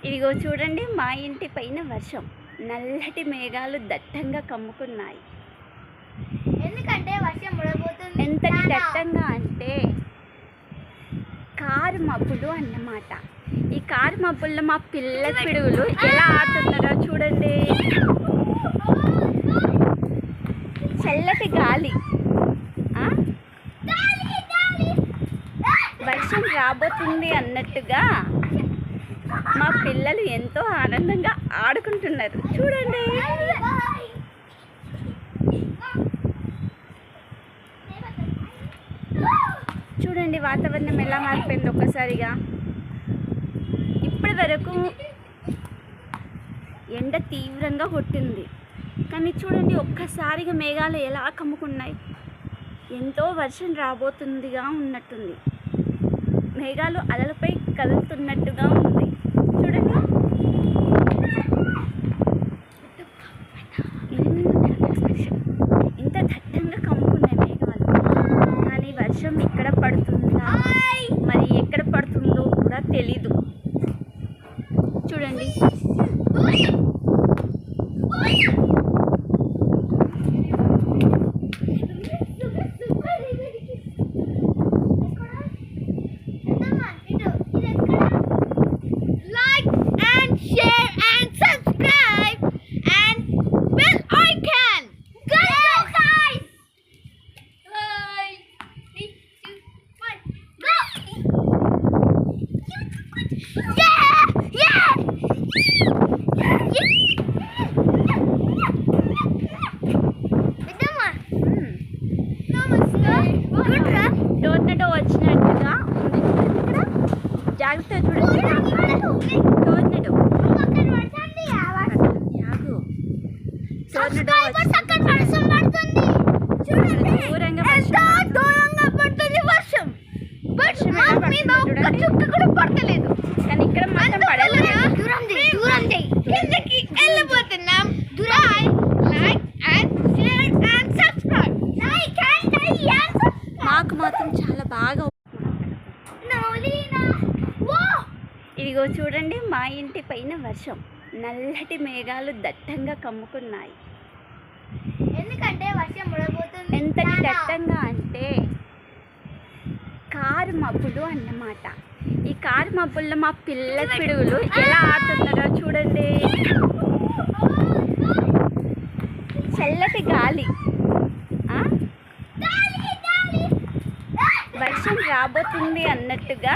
ఇదిగో చూడండి, మా ఇంటి పైన వర్షం. నల్లటి మేఘాలు దట్టంగా కమ్ముకున్నాయి. ఎందుకంటే వర్షం పడబోతుంది. ఎంతటి దట్టంగా అంటే కారు మబ్బులు అన్నమాట. ఈ కారు మబ్బుల్లో మా పిల్ల పిడుగులు ఎలా ఆడుతున్నారో చూడండి. చల్లటి గాలి, వర్షం రాబోతుంది అన్నట్టుగా మా పిల్లలు ఎంతో ఆనందంగా ఆడుకుంటున్నారు చూడండి. చూడండి వాతావరణం ఎలా మారిపోయింది ఒక్కసారిగా. ఇప్పటి వరకు ఎండ తీవ్రంగా కొట్టింది, కానీ చూడండి ఒక్కసారిగా మేఘాలు ఎలా కమ్ముకున్నాయి. ఎంతో వర్షం రాబోతుందిగా ఉన్నట్టుంది. మేఘాలు అలలపై కదులుతున్నట్టుగా ఉంది చూడండి. ఇంత దట్టంగా కమ్ముకున్నాయి మేఘాలు, కానీ వర్షం ఎక్కడ పడుతుందా మరి ఎక్కడ పడుతుందో కూడా తెలీదు చూడండి. టోర్నడో వచ్చినట్టుగా ఉంది ఇక్కడ. జాగ్రత్త చూడండి. టోర్నడో పడతలేదు, కానీ ఇక్కడ మాత్రం పడలేదు. వెళ్ళిపోతున్నాం. మాకు మాత్రం చాలా బాగా. ఇదిగో చూడండి, మా ఇంటి పైన వర్షం. నల్లటి మేఘాలు దట్టంగా కమ్ముకున్నాయి. ఎందుకంటే వర్షం పడబోతుంది. ఎంతటి దట్టంగా అంటే కారు మబ్బులు అన్నమాట. ఈ కారు మబ్బుల్లో మా పిల్ల పిడుగులు ఎలా ఆడుతున్నారో చూడండి. చల్లటి గాలి, వర్షం రాబోతుంది అన్నట్టుగా